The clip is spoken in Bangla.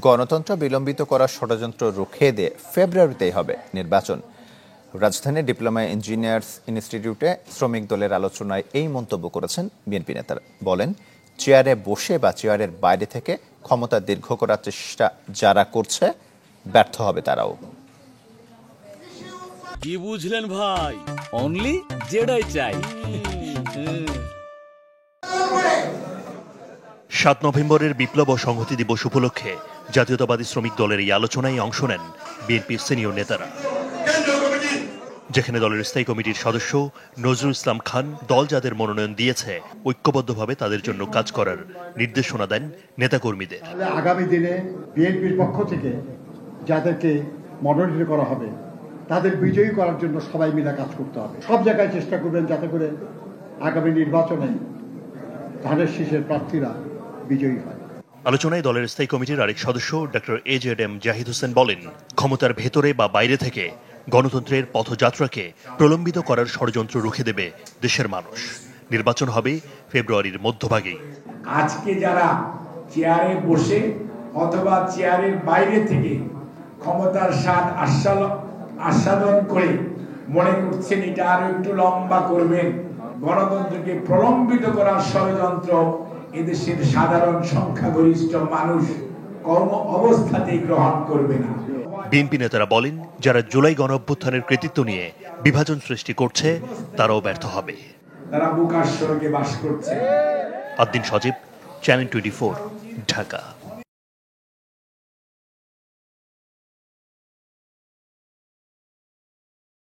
গণতন্ত্র বিলম্বিত করার ষড়যন্ত্র রুখে দিয়ে ফেব্রুয়ারিতেই হবে নির্বাচন। রাজধানীর ডিপ্লোমা ইঞ্জিনিয়ার্স ইনস্টিটিউটে শ্রমিক দলের আলোচনায় এই মন্তব্য করেছেন বিএনপি নেতারা। বলেন, চেয়ারে বসে বা চেয়ারের বাইরে থেকে ক্ষমতা দীর্ঘ করার চেষ্টা যারা করছে ব্যর্থ হবে তারাও। কি বুঝলেন ভাই? অনলি যেটাই চাই। ৭ নভেম্বরের বিপ্লব ও সংহতি দিবস উপলক্ষে জাতীয়তাবাদী শ্রমিক দলের এই আলোচনায় অংশ নেন বিএনপির সিনিয়র নেতারা, যেখানে দলের স্থায়ী কমিটির সদস্য নজরুল ইসলাম খান দল যাদের মনোনয়ন দিয়েছে ঐক্যবদ্ধভাবে তাদের জন্য কাজ করার নির্দেশনা দেন নেতাকর্মীদের। আগামী দিনে বিএনপির পক্ষ থেকে যাদেরকে মনোনীত করা হবে তাদের বিজয়ী করার জন্য সবাই মিলে কাজ করতে হবে। সব জায়গায় চেষ্টা করবেন যাতে করে আগামী নির্বাচনে ধানের শীষের প্রার্থীরা বিজয়ী হয়। আলোচনায় দলের স্থায়ী কমিটির আরেক সদস্য ডক্টর AJM জাহিদ হোসেন বলেন, ক্ষমতার ভেতরে বা বাইরে থেকে গণতন্ত্রের পথযাত্রাকে প্রলম্বিত করার ষড়যন্ত্র রুখে দেবে দেশের মানুষ। নির্বাচন হবে ফেব্রুয়ারির মধ্যভাগেই। আজকে যারা চেয়ারে বসে অথবা চেয়ারের বাইরে থেকে ক্ষমতার স্বাদ আস্বাদন করে মনে করছেন এটা আরো একটু লম্বা করবেন, গণতন্ত্রকে প্রলম্বিত করার ষড়যন্ত্র এদেশের সাধারণ সংখ্যাগরিষ্ঠ মানুষ কর্ম অবস্থাতেই গ্রহণ করবে না। বিএনপি নেতারা বলেন, যারা জুলাই গণঅভ্যুত্থানের কৃতিত্ব নিয়ে বিভাজন সৃষ্টি করছে তারাও ব্যর্থ হবে। তারা বুকার স্বর্গে বাস করছে। আদ্দিন সজীব, চ্যানেল 24, ঢাকা।